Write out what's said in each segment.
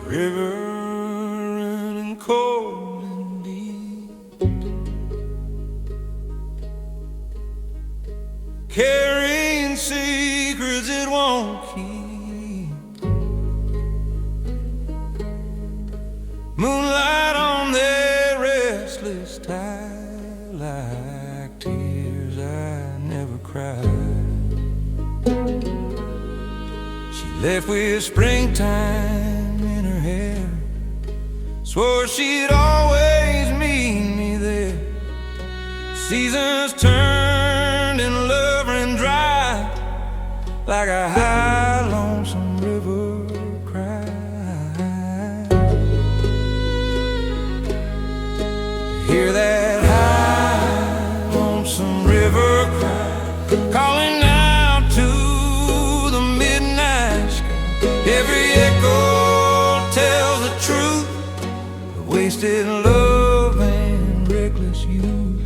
river running cold and deep, carrying secrets it won't keep. Moonlight on their restless tide, like tears I never cried. She left with springtime in her hair, swore she'd always meet me there. Seasons turned and love ran dry, like a high lonesome river cry. Hear that high lonesome river cry, calling out to the midnight sky. Every echo tells the truth of wasted love and reckless youth.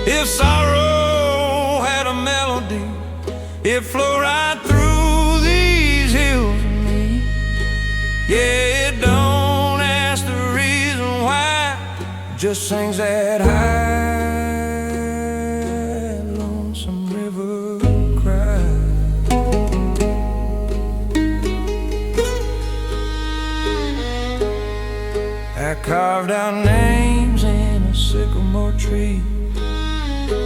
If sorrow had a melody, it'd flow right through these hills of me. Yeah, it don't ask the reason why, just sings that high lonesome river cry. I carved out names in a sycamore tree,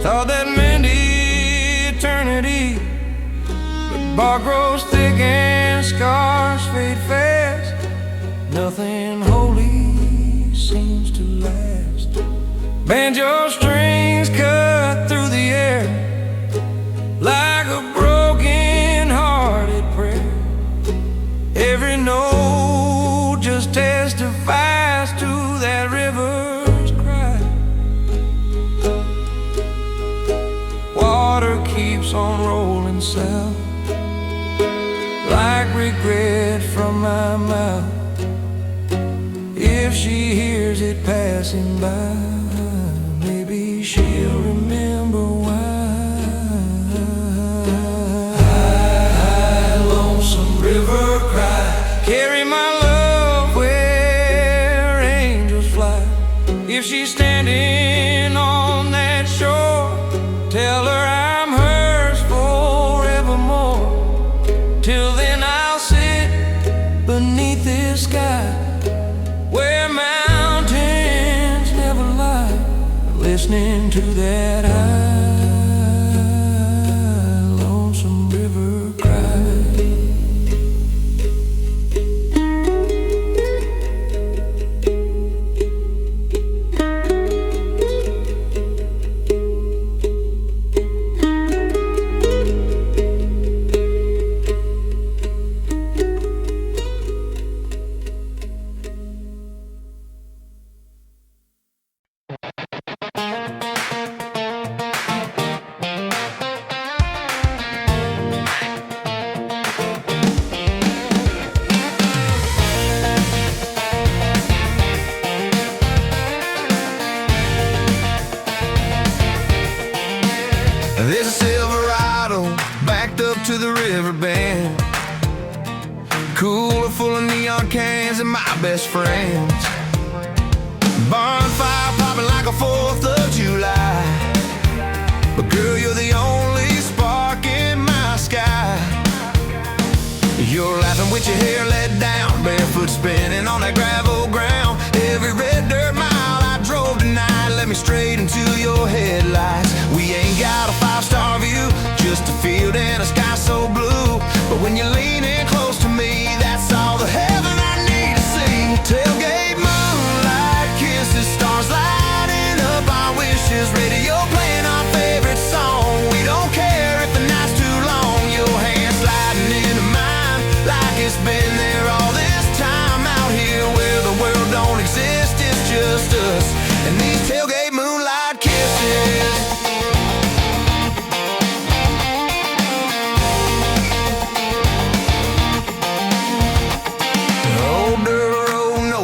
thought that meant eternity. But bark grows thick and scars fade fast, nothing holy seems to last. Banjo strings cut through the air like a broken-hearted prayer. Every note just testifies to that river's cry. Water keeps on rolling south, like regret from my mouth. If she hears it passing by, maybe she'll remember why. High lonesome river cry, carry my love where angels fly. If she's standing on that shore, tell her I'm hers forevermore. Till then I'll sit beneath this sky, where mountains never lie, listening to that high lonesome river cry. There's a Silverado backed up to the river bend, cooler full of neon cans and my best friends. Bonfire popping like a 4th of July, but girl, you're the only spark in my sky. You're laughing with your hair let down, barefoot spinning on that gravel ground. Every red dirt mile I drove tonight led me straight into your headlights. We ain't got a 5-star view, just a field and a sky so blue. But when you lean in close to me, that's all the heaven I need to see. Tailgate moonlight kisses, stars lighting up our wishes, radio playing our favorite song. We don't care if the night's too long, your hand sliding into mine like it's been there all this time. Out here where the world don't exist, it's just us and these tailgate moonlight kisses.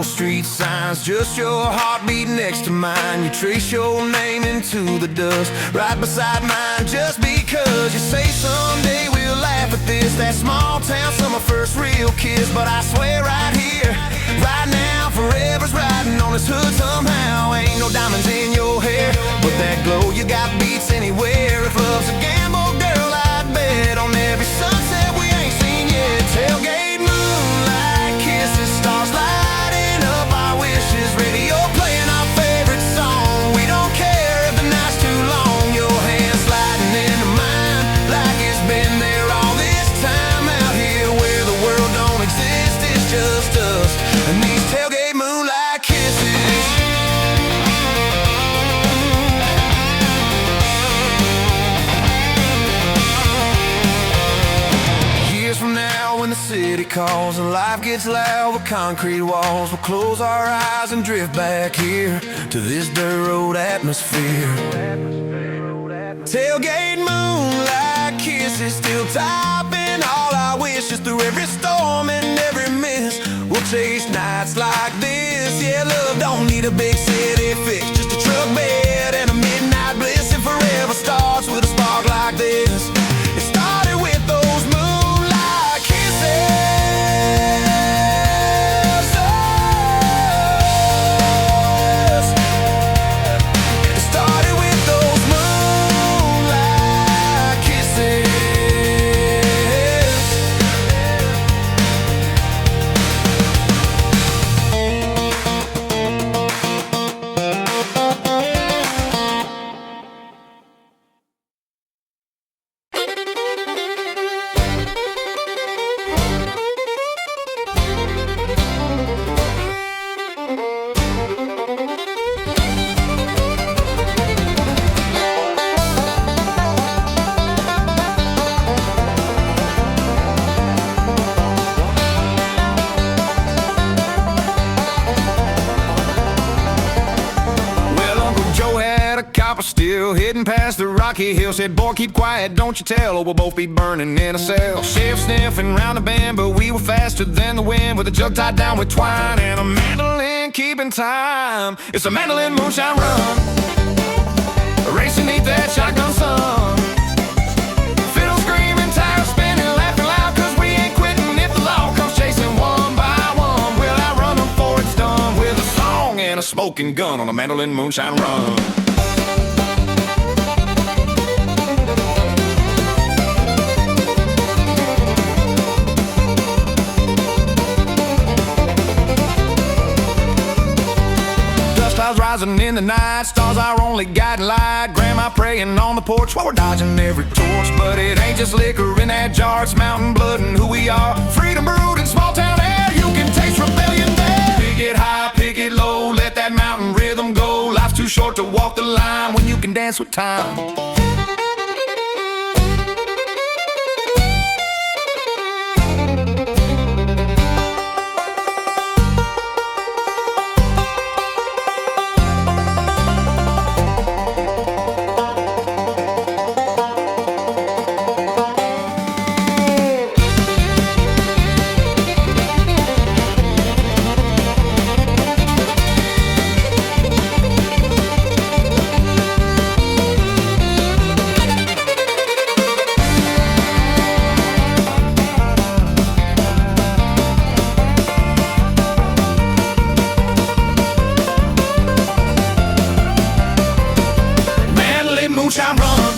Street signs, just your heartbeat next to mine. You trace your name into the dust right beside mine, just because you say someday we'll laugh laugh at this, that small town summer first real kiss. But I swear right here, right now, forever's riding on this hood somehow. Ain't no diamonds in your hair, but that glow you got beats anywhere. If love's a gamble, girl, I'd bet on every sunset we ain't seen yet. Tailgate, moonlight kisses, stars lighting up our wishes. Radio playing our favorite song. We don't care if the night's too long. Your hand sliding into mine like it's been there all this time. Out here where the world don't exist, it's just us and these tailgate moonlight kisses. Years from now when the city calls and life gets loud with concrete walls, we'll close our eyes and drift back here to this dirt road atmosphere. Tailgate moonlight kisses, still topping all our wishes. Through every storm and every mist, we'll chase nights like this. Yeah, love don't need a big city fix, just a truck bed and a midnight bliss. And forever starts with a spark like this. It started with those moonlight kisses. It started with those moonlight kisses. Still heading past the rocky hill, said, boy, keep quiet, don't you tell, or we'll both be burning in a cell. Sheriff sniffing round the bend, but we were faster than the wind, with a jug tied down with twine and a mandolin keeping time. It's a mandolin moonshine run, racing neath that shotgun sun. Fiddle screaming, tires spinning, laughing loud, cause we ain't quitting if the law comes chasing one by one. We'll outrun them before it's done, with a song and a smoking gun on a mandolin moonshine run. Clouds rising in the night, stars our only guiding light. Grandma praying on the porch while we're dodging every torch. But it ain't just liquor in that jar, it's mountain blood and who we are. Freedom brewed in small town air, you can taste rebellion there. Pick it high, pick it low, let that mountain rhythm go. Life's too short to walk the line when you can dance with time. Moonshine run.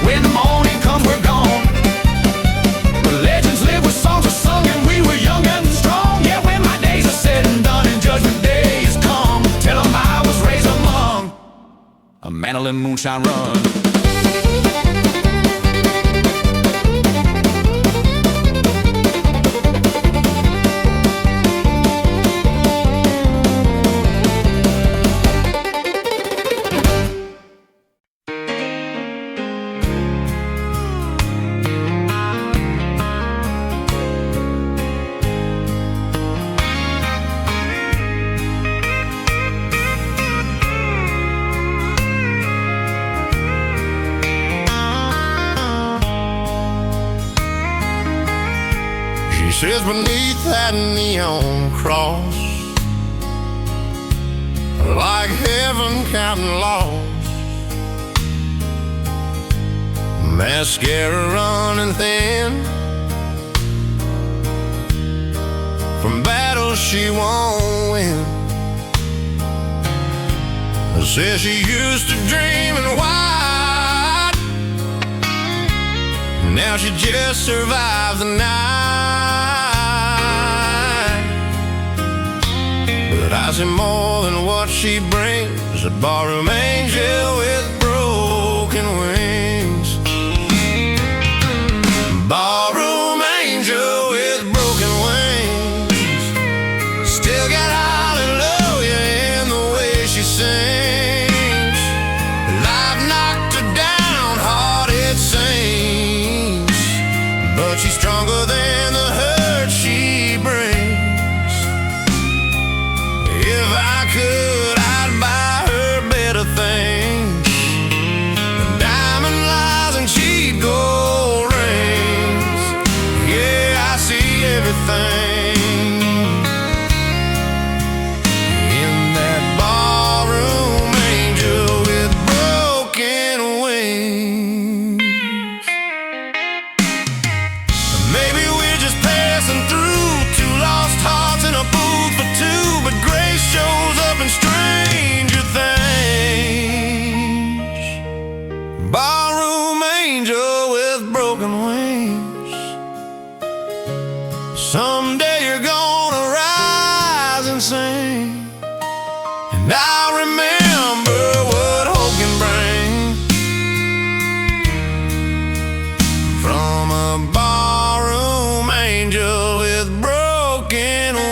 When the morning comes, we're gone. The legends live with songs are sung, and we were young and strong. Yeah, when my days are said and done and judgment day is come, tell them I was raised among a mandolin moonshine run. Says beneath that neon cross, like heaven counting lost, mascara running thin from battles she won't win. Says she used to dream in white, now she just survives the night. But I see more than what she brings, a barroom angel with broken wings. Barroom angel with broken wings, still got hallelujah in the way she sings. But she's stronger than the hurt she brings. If I could, I'd buy her better things, diamond lies and cheap gold rings. Yeah, I see everything in that barroom angel with broken wings. Maybe we're just passing through, two lost hearts in a booth for two, but grace shows up in stranger things. Barroom angel with broken wings, someday you're gonna rise and sing, and I'll remember what hope can bring from a angel with broken wings.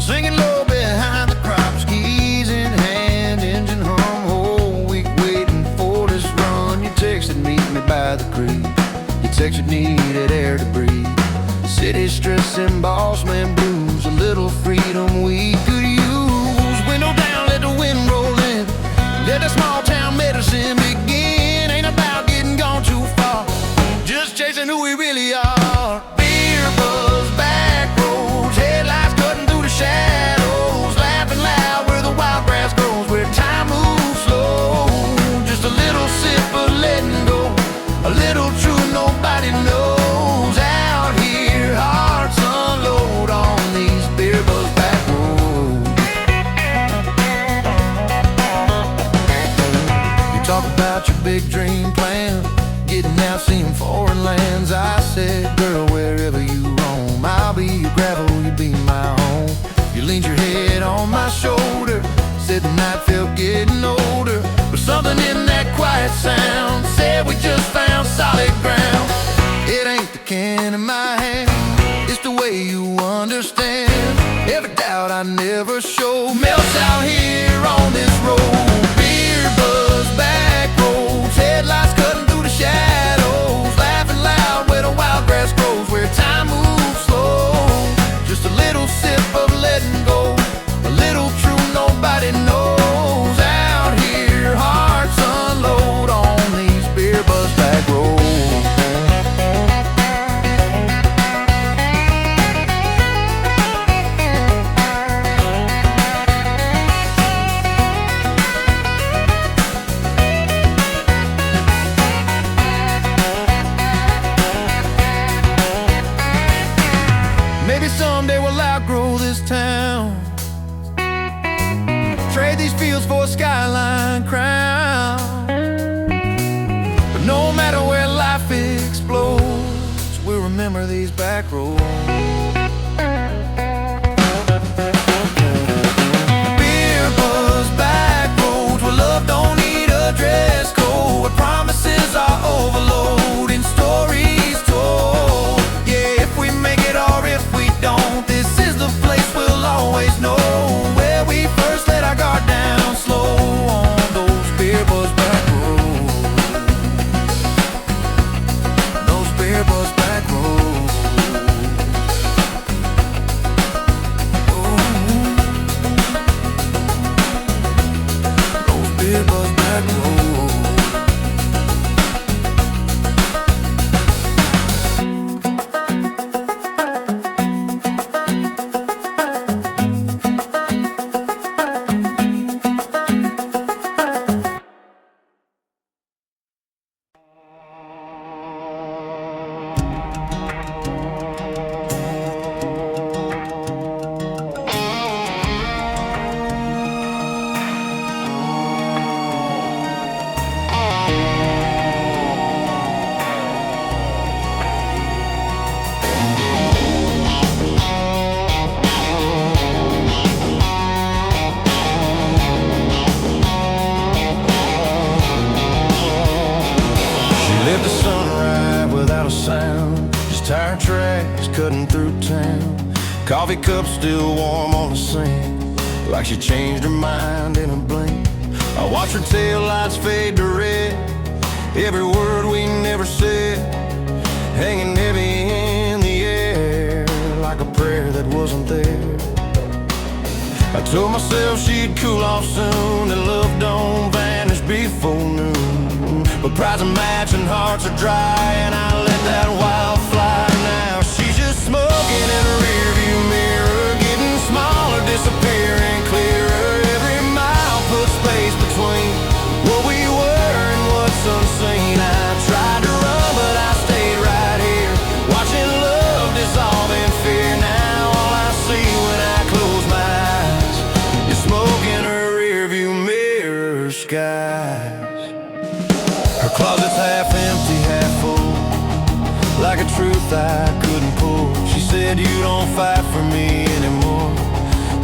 Singing low behind the crop, skis in hand, engine hum, whole week waiting for this run. You texted meet me by the creek, you texted needed air to breathe. City stress and boss man blues, a little freedom we could use. Window down, let the wind roll in, let the small town medicine begin. Ain't about getting gone too far, just chasing who we really are. Beer buzz, back roads, headlights cutting through the shadows, laughing loud where the wild grass grows, where time moves slow. Just a little sip of letting go, a little truth nobody knows. Out here, hearts unload on these beer buzz back roads. You talk about your big dream plan, getting out, seeing foreign lands. I said, girl, wherever you roam, I'll be your gravel, you be my home. You leaned your head on my shoulder, said the night felt getting older, but something in that quiet sound said we just found solid ground. It ain't the can in my hand, it's the way you understand. Every doubt I never show melts out here on this road. Beer buzz, back roads, headlights cutting through the shadows, laughing loud where the wild grass grows, where time moves slow. Just a little sip of letting go, a little truth nobody knows. Out here, hearts unload on these beer buzz back roads. Maybe someday we'll outgrow this town, trade these fields for a skyline crown. But no matter where life explodes, remember these back roads. Beer buzz back roads where love don't need a dress code, where promises are overloaded, stories told. Yeah, if we make it or if we don't, this is the place we'll always know, where we first let our guard down slow on those beer buzz back roads. Those beer buzz back roads. Those beer buzz back roads. Let the sun ride without a sound, just tire tracks cutting through town. Coffee cup still warm on the sink, like she changed her mind in a blink. I watch her tail lights fade to red, every word we never said hanging heavy in the air, like a prayer that wasn't there. I told myself she'd cool off soon, that love don't vanish before noon. But pride's a match and hearts are dry, and I let that wild fly. Now she's just smoking in a rearview mirror, getting smaller, disappearing clearer. Every mile puts space between what we were and what's unseen. I tried to run, but I stayed right here, watching love dissolve in fear. Now all I see when I close my eyes is smoke in her rearview mirror skies. Her closet's half empty, half full, like a truth I couldn't pull. She said, you don't fight for me anymore.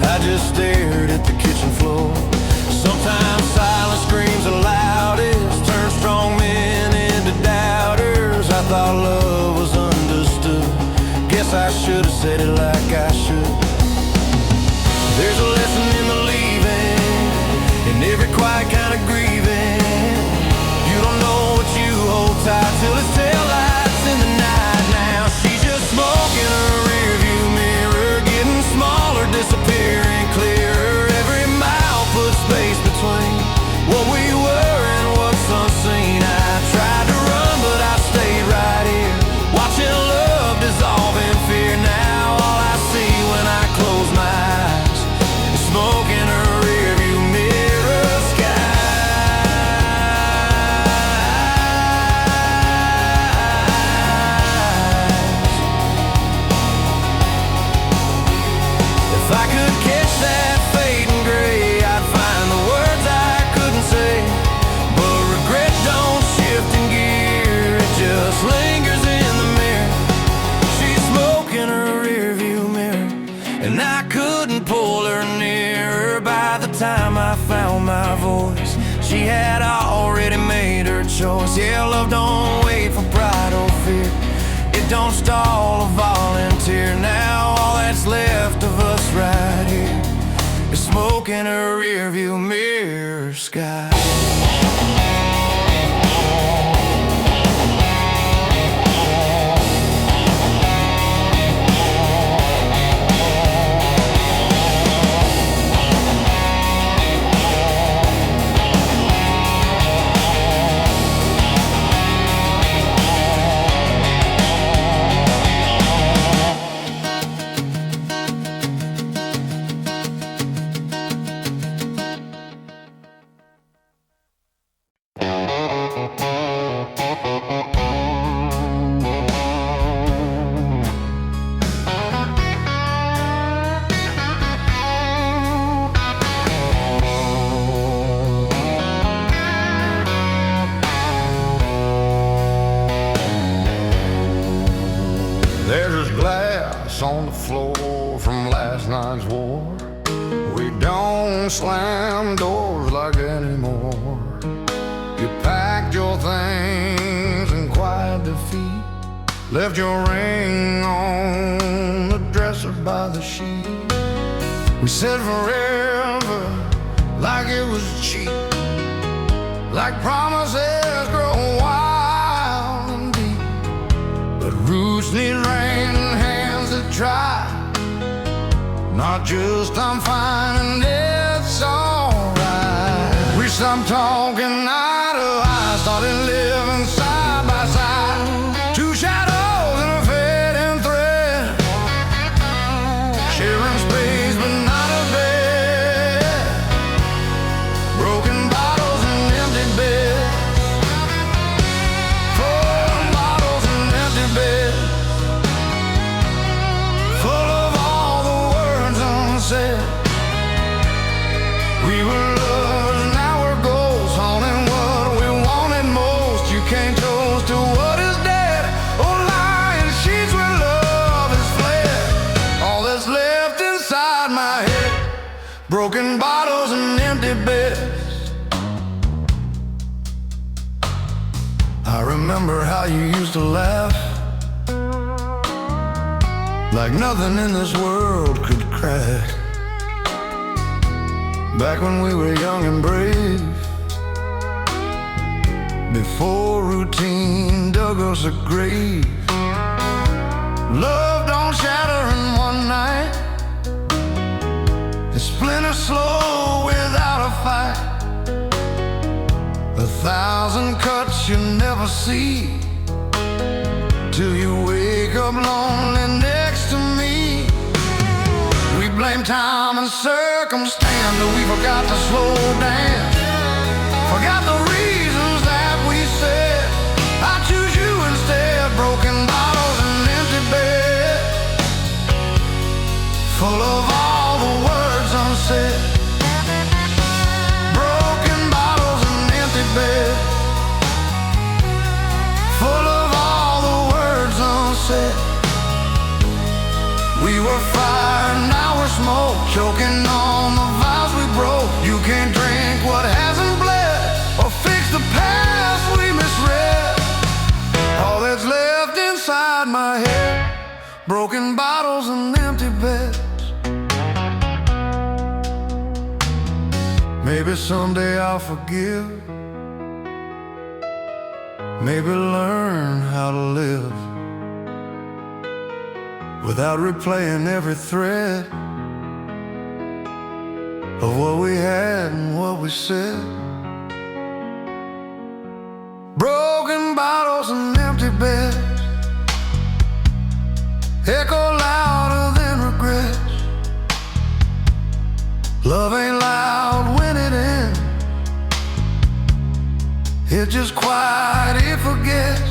I just stared at the kitchen floor. Sometimes silence screams the loudest, turn strong men into doubters. I thought love was understood, guess I should have said it like I should. There's a lesson in the leaving, in every quiet kind of grieving. You don't know what you hold tight till it's taillights in the night. Now she's just smoking her rearview mirror, getting smaller, disappearing clearer. Every mile puts space between what we were and what's unseen. I tried to run, but I stayed right here, watching love dissolve in fear. Now all I see when I close my eyes is smoke in her rearview mirror skies. If I could catch that fading gray, I'd find the words I couldn't say. But regret don't shift in gear, it just lingers in the mirror. She's smoking her rearview mirror, and I couldn't pull her nearer. By the time I found my voice, she had already made her choice. Yeah, love don't wait for pride or fear, it don't stall or volunteer. Now all that's left of us right here is smoke in her rearview mirror sky. glass on the floor from last night's war. We don't slam doors like anymore. You packed your things in quiet defeat, left your ring on the dresser by the sheet. We said forever like it was cheap, like promises grow wild and deep. But roots need rain and hands that try, not just I'm fine and it's alright. We stopped talking eye to eye, started living side by side. Two shadows in a fading thread, sharing space but not a bed. Broken bottles and empty beds, full bottles and empty beds, full of all the words unsaid. We were lovers, now we're ghosts, haunting what we wanted most. You can't toast to what is dead, or lying sheets where love is fled. All that's left inside my head, broken bottles and empty beds. I remember how you used to laugh, like nothing in this world could crack. Back when we were young and brave, before routine dug us a grave. Love don't shatter in one night, it splinters slow without a fight. 1,000 cuts you never see, till you wake up lonely next to me. We blame time and circumstance, but we forgot to slow down. Forgot the reasons that we said, I choose you instead. Broken bottles and empty beds, full of all the words unsaid. Broken bottles and empty beds, full of all the words unsaid. We were fire, now we're smoke, choking on the vows we broke. You can't drink what hasn't bled, or fix the past we misread. All that's left inside my head, broken bottles and empty beds. Maybe someday I'll forgive, maybe learn how to live without replaying every thread of what we had and what we said. Broken bottles and empty beds echo louder than regrets. Love ain't loud when it ends, it's just quiet, it forgets.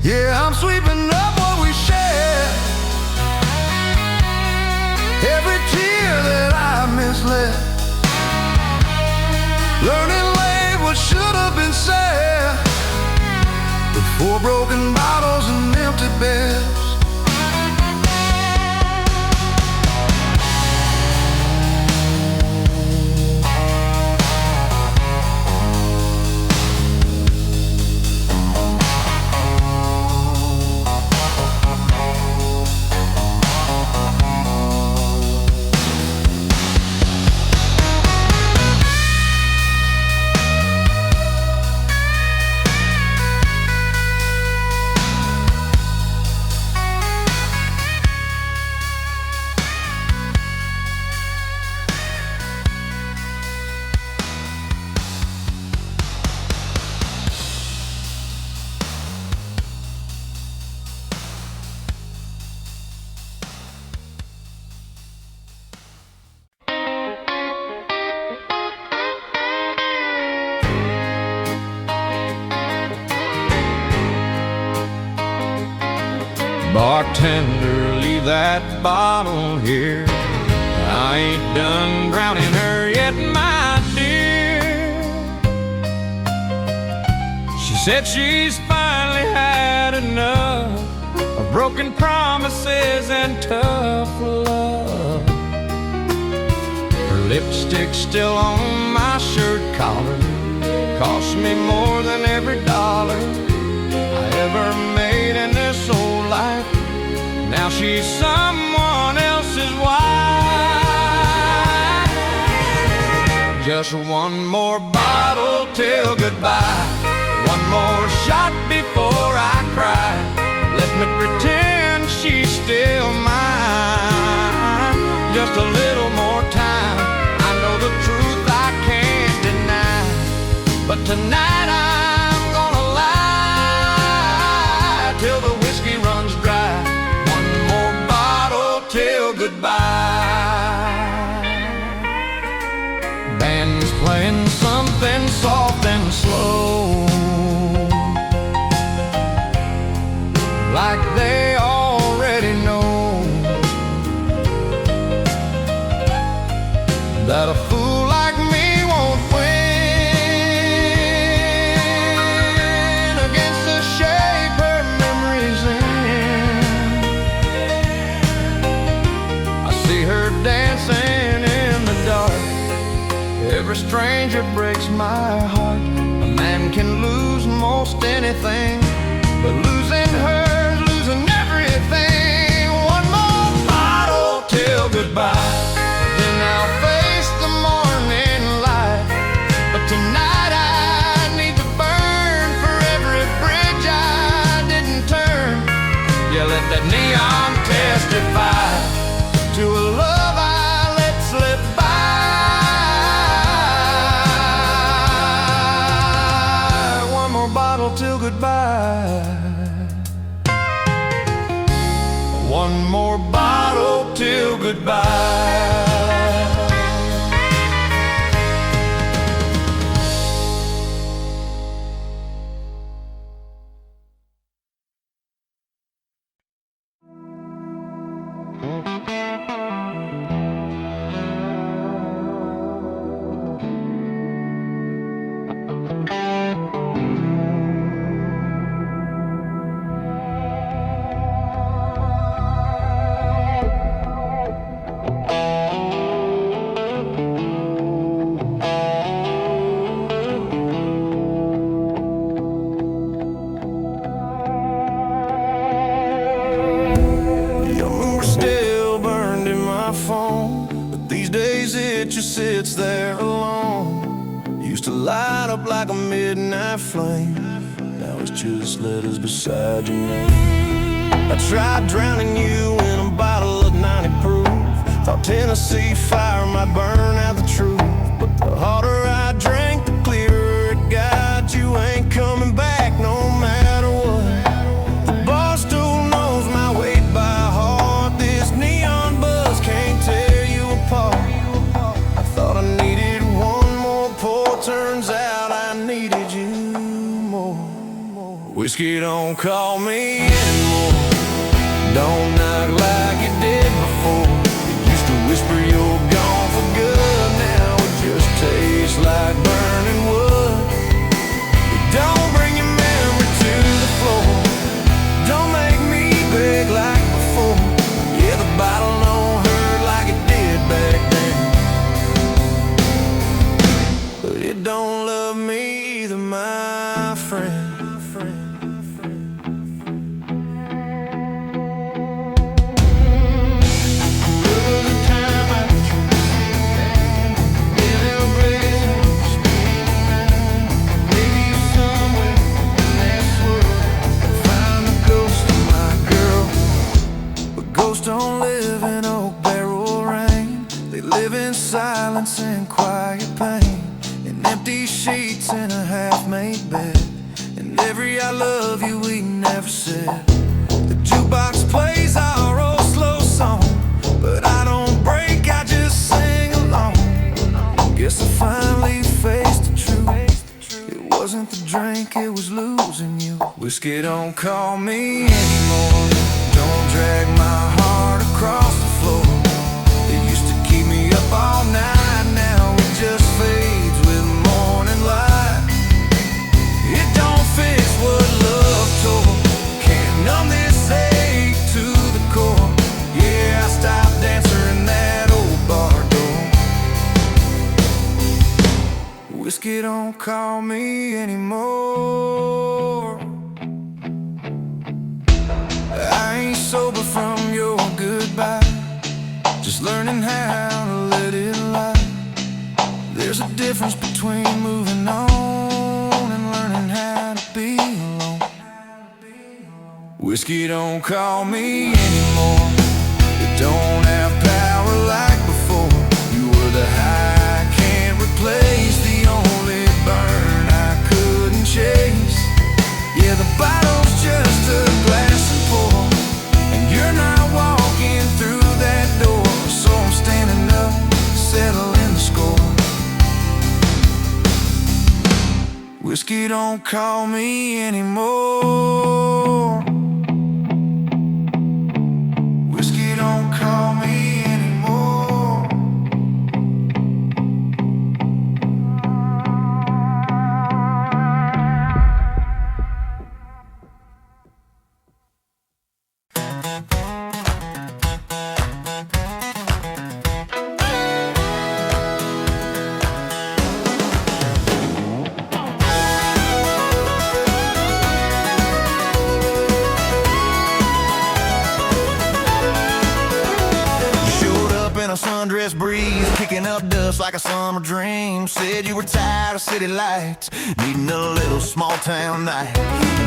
Yeah, I'm sweeping up what we shared, every tear that I misled, learning late what should have been said. Before broken bottles and empty beds. Bartender, leave that bottle here. I ain't done drowning her yet, my dear. She said she's finally had enough of broken promises and tough love. Her lipstick still on my shirt collar, cost me more than every dollar I ever made in this old life. Now she's someone else's wife. Just one more bottle till goodbye, one more shot before I cry. Let me pretend she's still mine. Just a little more time, I know the truth I can't deny. But tonight I'm gonna lie till the whiskey runs dry. One more bottle till goodbye. Band's playing something soft and slow, like they already know that a fool like me won't win against the shape her memory's in. I see her dancing in the dark. Every stranger breaks my heart. A man can lose most anything, but losing her's losing everything. One more bottle till goodbye, then I'll face the morning light. But tonight I need to burn for every bridge I didn't turn. Yeah, let that neon testify to a love I let slip by. One more bottle till goodbye, one more bottle till goodbye. It just sits there alone. Used to light up like a midnight flame. Now it's just letters beside your name. I tried drowning you in a bottle of 90 proof. Thought Tennessee fire might burn out the truth. But the harder I drank, the clearer it got. You ain't coming back no matter what. The bar stool knows my weight by heart. This neon buzz can't tear you apart. I needed one more pour, turns out I needed you more. Whiskey don't call me anymore, don't knock like it did before. It used to whisper you're gone for good, now it just tastes like burning wood. It don't bring your memory to the floor, don't make me beg like before. Yeah, the bottle don't hurt like it did back then, but it don't love me either, my friend. Ghosts don't live in oak barrel rain, they live in silence and quiet pain, in empty sheets in a half-made bed, and every I love you we never said. The jukebox plays our old slow song, but I don't break, I just sing along. Guess I finally faced the truth, it wasn't the drink, it was losing you. Whiskey don't call me anymore, don't drag my heart across the floor. It used to keep me up all night, now it just fades with morning light. It don't fix what love tore, can't numb this ache Whiskey don't call me anymore. I ain't sober from your goodbye, just learning how to let it lie. There's a difference between moving on and learning how to be alone. Whiskey don't call me anymore. It don't have power like before. You were the high I can't replace, the only burn I couldn't chase. Yeah, the bottle's just a glass and pour, and you're not walking through that door. So I'm standing up, settling the score. Whiskey don't call me anymore. Whiskey don't call me anymore. In a sundress breeze, kicking up dust like a summer dream. Said you were tired of city lights, needing a little small town night.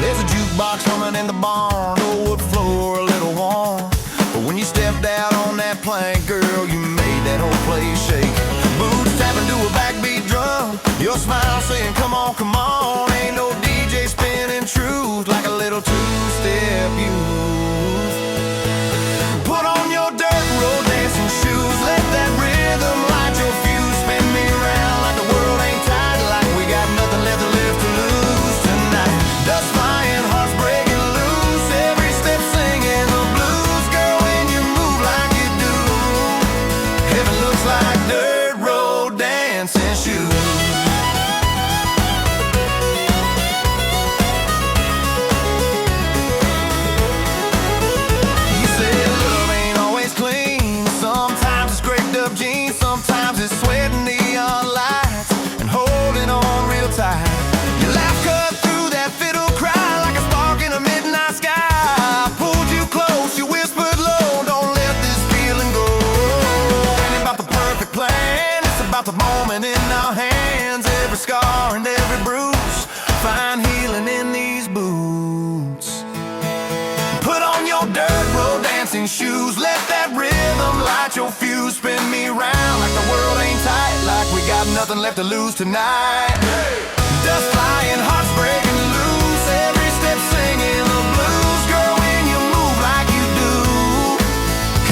There's a jukebox humming in the barn, old wood floor a little warm. But when you stepped out on that plank, girl, you made that whole place shake. Boots tapping to a backbeat drum, your smile saying come on, come on. Ain't no DJ spinning truth like a little two-step youth. Put on your dirt road dancing shoes, let that rhythm light your fuse. Spin me around like the world ain't tight, like we got nothing left to live to lose tonight. Dust flying, hearts breaking loose, every step singing the blues. Girl, when you move like you do, heaven looks like dirt road dancing shoes. Sometimes it's sweating neon lights and holding on real tight. Your laugh cut through that fiddle cry like a spark in a midnight sky. I pulled you close, you whispered low, don't let this feeling go. Ain't about the perfect plan, it's about the moment in our hands. Every scar and every bruise, find healing in these boots. Put on your dirt road dancing shoes, let that rhythm light your fuse. Spin me round like the world ain't tight, like we got nothing left to lose tonight. Dust flying, hearts breaking loose, every step singing the blues. Girl, when you move like you do,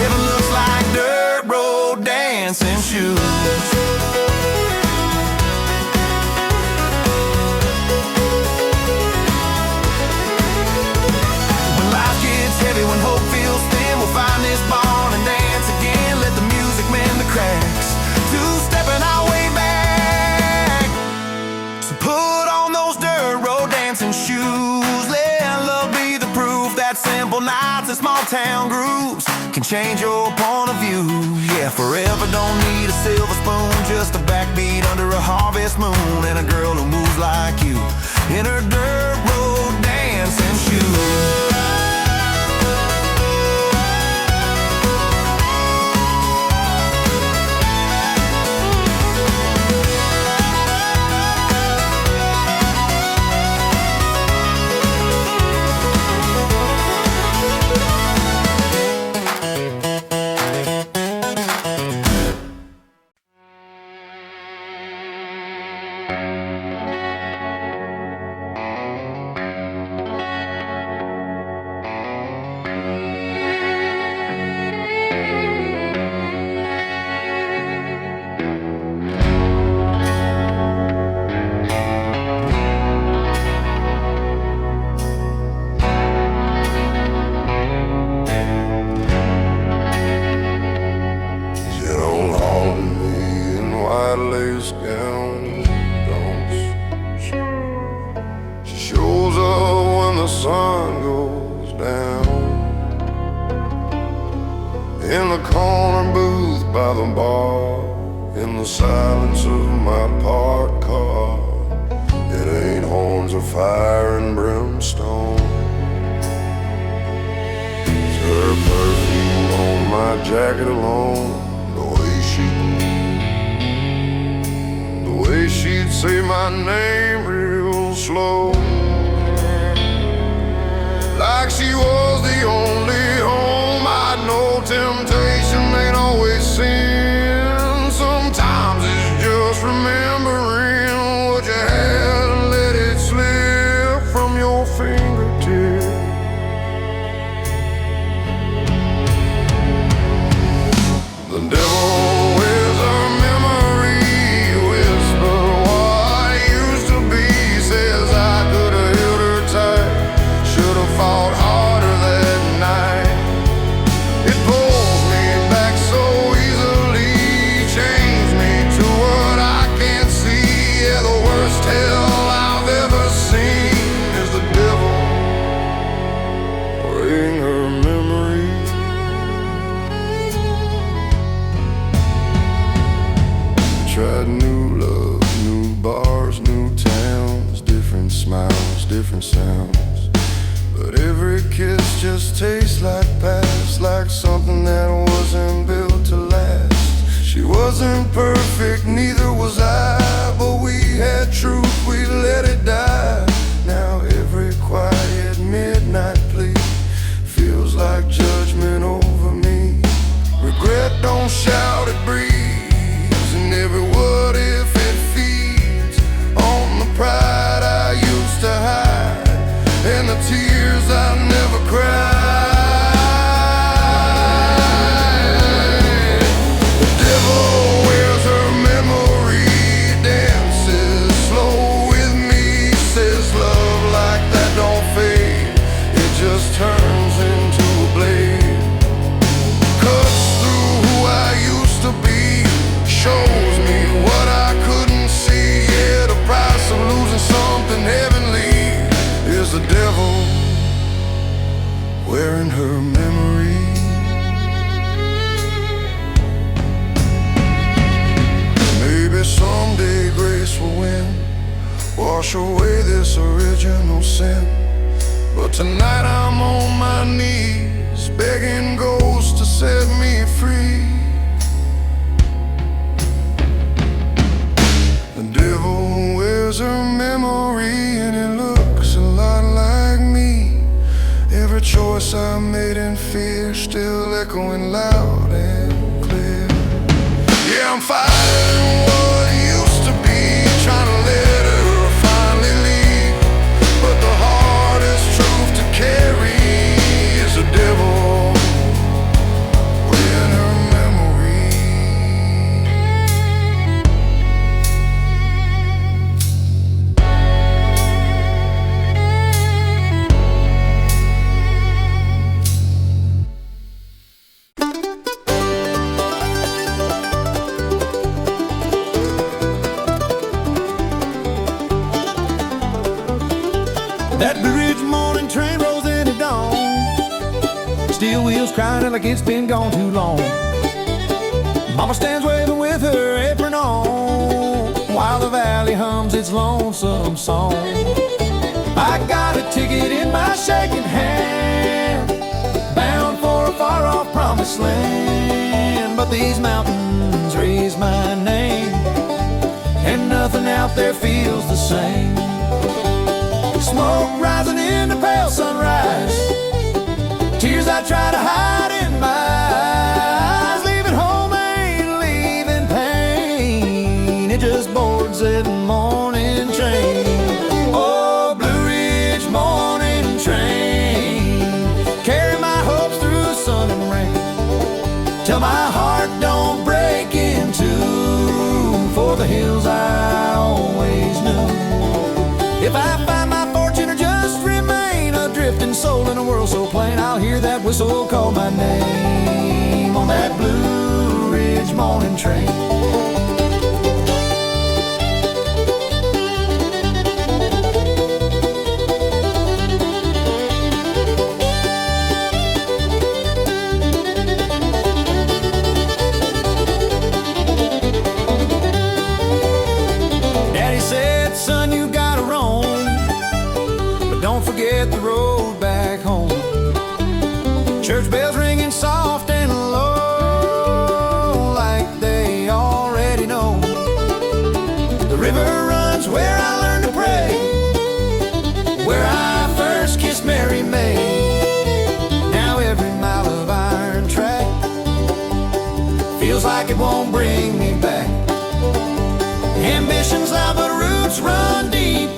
heaven looks like dirt road dancing shoes. When hope feels thin, we'll find this barn and dance again. Let the music mend the cracks, two-stepping our way back. So put on those dirt road dancing shoes, let love be the proof that simple nights and small town grooves can change your point of view. Yeah, forever don't need a silver spoon, just a backbeat under a harvest moon, and a girl who moves like you in her dirt road dancing shoes. sun goes down. In the corner booth by the bar, in the silence of my parked car, hands of fire and brimstone. It's her perfume on my jacket alone. The way she'd say my name real slow, like she was the only home. I'd know temptation ain't always sin. Sometimes it's just remembering what you had and let it slip from your fingertips. The devil wears a memory, whisper what used to be, says I could have held her tight, should have fought harder that night. It pulls me back so easily, changed me to what I can't see. Yeah, the worst hell I've ever seen is the devil wearing her memory. Tried new love, new bars, new towns, different smiles, different sounds, but every kiss just tastes like past, like something that wasn't built to last. She wasn't perfect, neither was I, but we had truth, we let it die. Now every quiet midnight plea feels like judgment over me. Regret don't shout, it breathes, and every what if it feeds on the pride I used to hide and the tears I never cried. The devil wears her memory, dances slow with me, says love like that don't fade, it just turns into a blade. Cuts through who I used to be, shows me what I couldn't see. Yeah, the price of losing something heavenly is the devil wearing her memory. Maybe someday grace will win, wash away this original sin, but tonight I'm on my knees, begging ghosts to set me free. The devil wears her memory and it looks a lot like me. Every choice I made in fear still echoing loud and clear. Yeah, I'm fighting what used to be, trying to let her finally leave, but the hardest truth to carry is the devil wearing her memory. That Blue Ridge morning train rolls into dawn, steel wheels crying like it's been gone too long. Mama stands waving with her apron on, while the valley hums its lonesome song. I got a ticket in my shaking hand, bound for a far off promised land. But these mountains raise my name, and nothing out there feels the same. Smoke rising in the pale sunrise, tears I try to hide in my eyes. Leaving home ain't leaving pain, it just boards that morning train. Oh, Blue Ridge morning train, carry my hopes through sun and rain, till my heart don't break in two, for the hills I always knew. If I find my fortune or just remain a drifting soul in a world so plain, I'll hear that whistle call my name on that Blue Ridge morning train. Daddy said, son, you gotta roam, hit the road back home. Church bells ringing soft and low, like they already know. The river runs where I learned to pray, where I first kissed Mary May. Now every mile of iron track feels like it won't bring me back. Ambitions loud but roots run deep,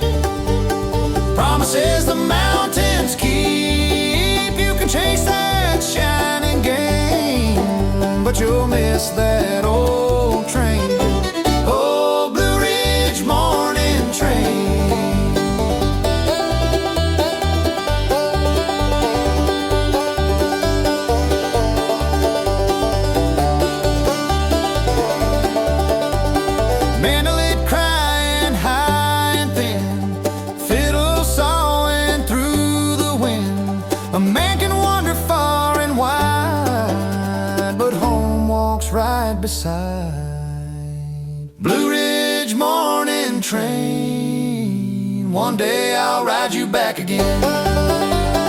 promises the mountains keep. You can chase that shining game, but you'll miss that old train. Old Blue Ridge morning train. Mandolin crying high and thin, fiddle sawing through the wind. A man can wander far and wide, but home walks right beside. Blue Ridge morning train, one day I'll ride you back again.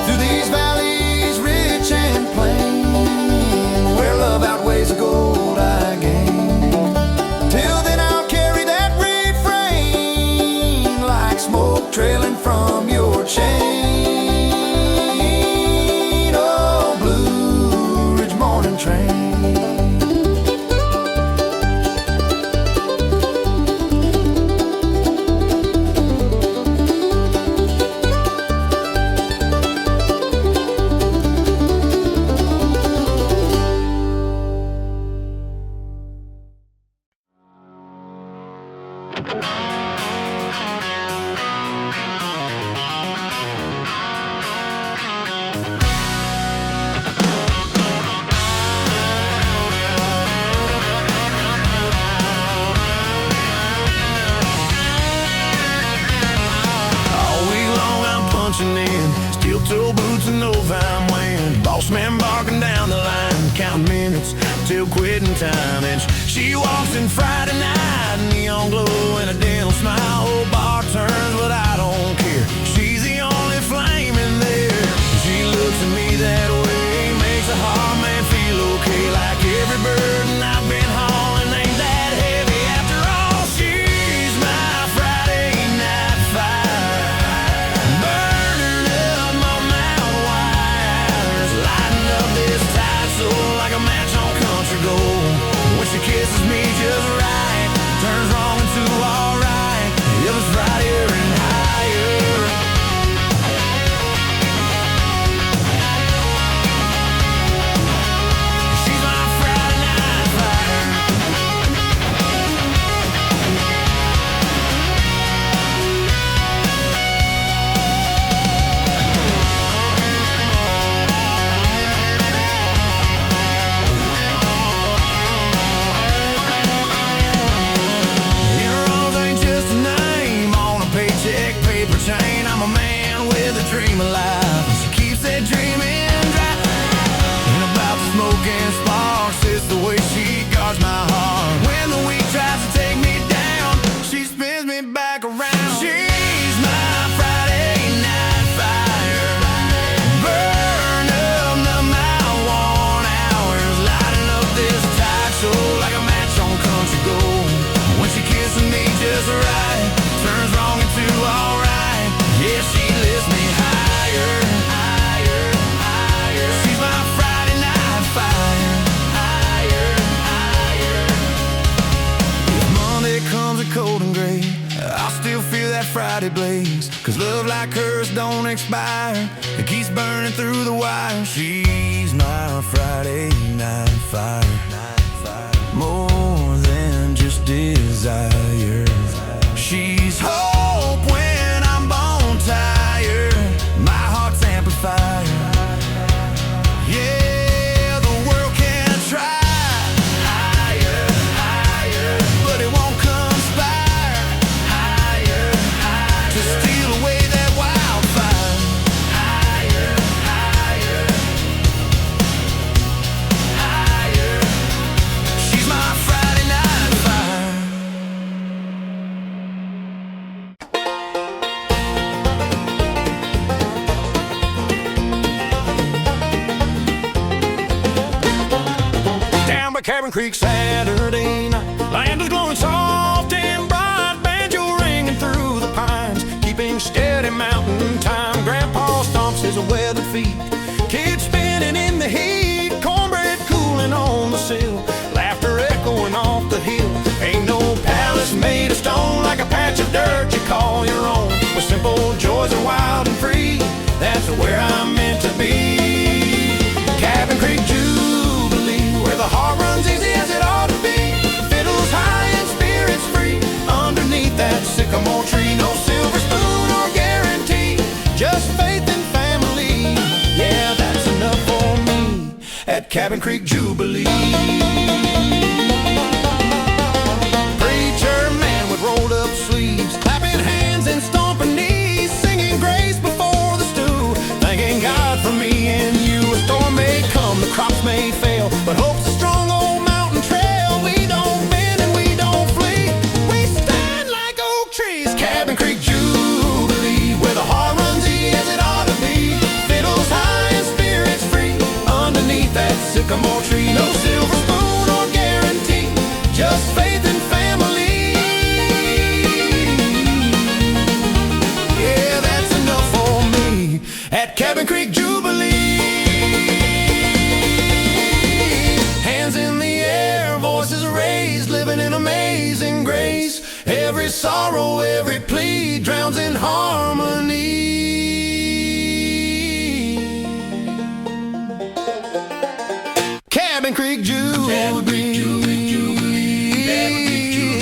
Through these valleys rich and plain, where love outweighs the gold I gain. Till then I'll carry that refrain, like smoke trailing from your chain. Oh, Blue Ridge morning train. Steel-toe boots and no fine wind. Boss man barking down the line, counting minutes till quitting time. And she walks in Friday night, neon glow and a dental smile. Old bar turns, but I don't care. She's the only flame in there. She looks at me that way, makes a hard man feel okay. Like every burden I've been hauling ain't that heavy after all. She's my Friday night fire, burning up my mouth wires, lighting up this tight soul like a match on country gold. When she kisses me just right, turns wrong into alright. It was Friday and higher. She's my Friday night fire. Heroes ain't just a name on a paycheck, paper chain. I'm a man with a dream of life, and she keeps that dream in drive. Ain't about the smoke and sparks, it's the way she guards my heart. When the week tries to take me down, she spins me back around. She's my Friday night fire, burn up the mile worn hours, lighting up this tight soul like a match on country gold. When she kisses me just right, turns wrong into alright. Yeah, she lifts me higher, higher, higher. She's my Friday night fire, higher, higher. If Monday comes a cold and gray, I'll still feel that Friday blaze. Cause love like hers don't expire, it keeps burning through the wire. She's my Friday night fire, more than just desire. She's hope when I'm bone tired, my heart's amplifier. Yeah, the world can try higher, higher, but it won't conspire higher, higher, to steal away that wildfire. Higher, higher, higher. She's my Friday night fire. Cabin Creek Saturday night. Land is glowing soft and bright, banjo ringing through the pines, keeping steady mountain time. Grandpa stomps his weathered feet, kids spinning in the heat, cornbread cooling on the sill, laughter echoing off the hill. Ain't no palace made of stone like a patch of dirt you call your own. With simple joys are wild and free, that's where I'm meant to be. Cabin Creek Jubilee, where the heart runs easy as it ought to be. Fiddles high and spirits free, underneath that sycamore tree. No silver spoon or guarantee, just faith and family. Yeah, that's enough for me at Cabin Creek Jubilee. Rolled up sleeves, clapping hands and stomping knees, singing grace before the stew, thanking God for me and you. A storm may come, the crops may fail, but hope's a strong old mountain trail. We don't bend and we don't flee, we stand like oak trees. Cabin Creek Jubilee, where the heart runs easy as it ought to be. Fiddles high and spirits free, underneath that sycamore tree. No silver spoon or guarantee, just faith and family. At Cabin Creek Jubilee, hands in the air, voices raised, living in amazing grace. Every sorrow, every plea drowns in harmony. Cabin Creek Jubilee,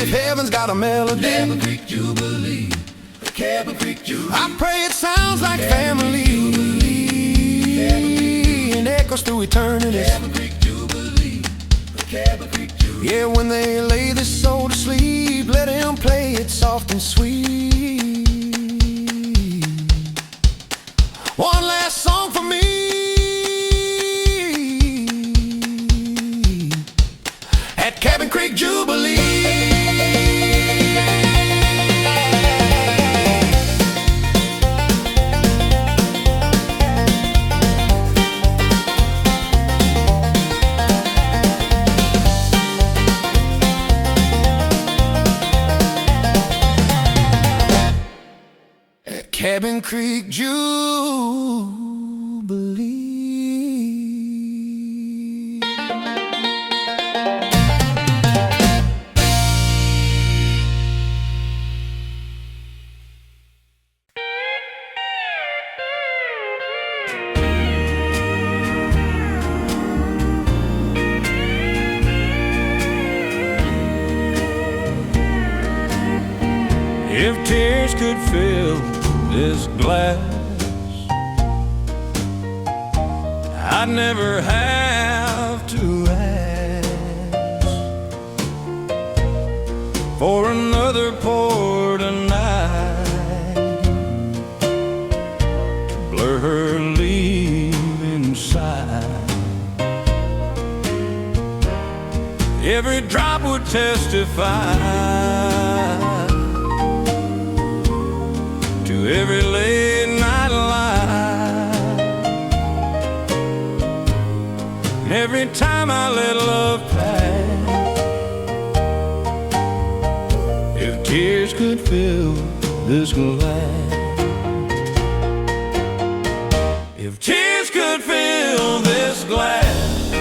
if heaven's got a melody, Cabin Creek Jubilee. Cabin Creek Jubilee, I pray it sounds like family and echoes through eternity. Cabin Creek Jubilee, Cabin Creek Jubilee. Yeah, when they lay this soul to sleep, let him play it soft and sweet. One last song for me at Cabin Creek Jubilee. Cabin Creek Jubilee. If tears could fill this glass, I'd never have to ask for another pour tonight to blur her leaving sight. Every drop would testify to every late night lie, and every time I let love pass. If tears could fill this glass, if tears could fill this glass,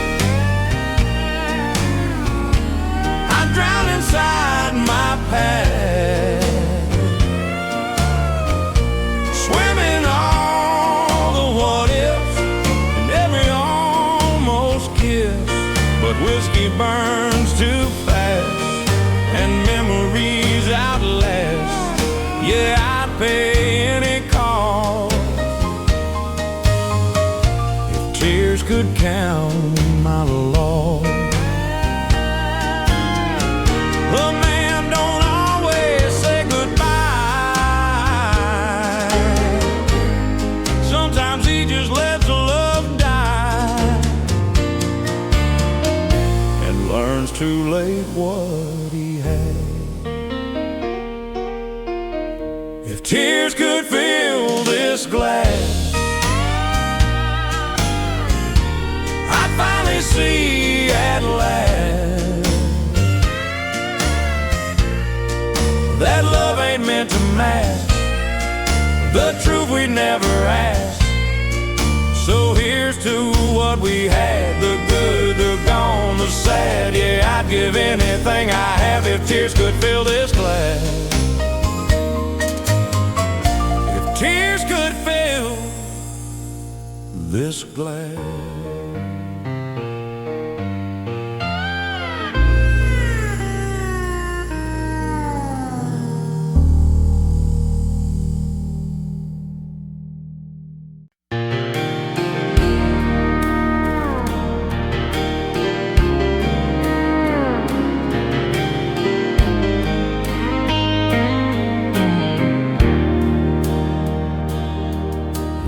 I'd drown inside my past. Whiskey burns too fast and memories outlast. Yeah, I'd pay any cost if tears could count my loss. A man don't always say goodbye. Sometimes he just lets love die, learns too late what he had. If tears could fill this glass, I'd finally see at last the truth we never asked. So here's to what we had, the good, the gone, the sad. Yeah, I'd give anything I have if tears could fill this glass. If tears could fill this glass.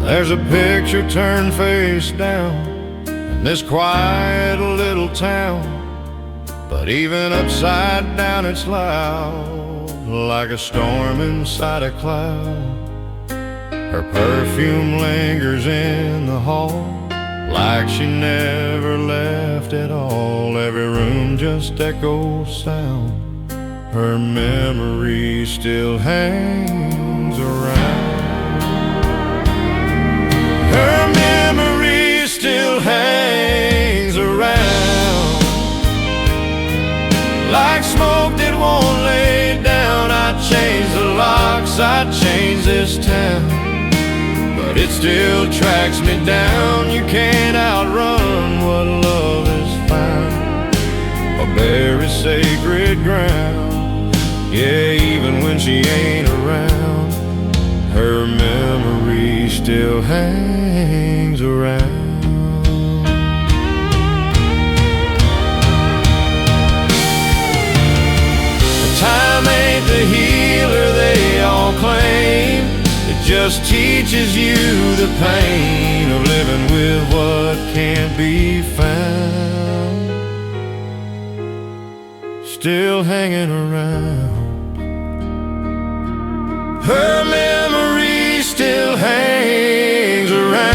There's a picture turned face down in this quiet little town, but even upside down it's loud, like a storm inside a cloud. Her perfume lingers in the hall, like she never left at all. Every room just echoes sound. Her memory still hangs around. Her memory still hangs around, like smoke that won't lay down. I changed the locks, I changed this town, but it still tracks me down. You can't outrun what love has found, a very sacred ground. Yeah, even when she ain't around, her memory still hangs around. Time ain't the healer they all claim. It just teaches you the pain of living with what can't be found, still hanging around. Her memory still hangs around,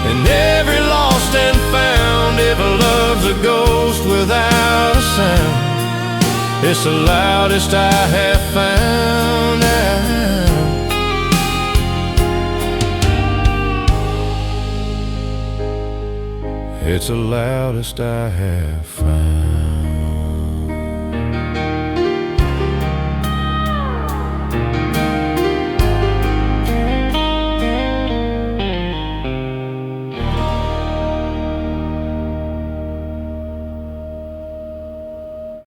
and every lost and found, if love's a ghost without a sound, it's the loudest I have found out. It's the loudest I have found.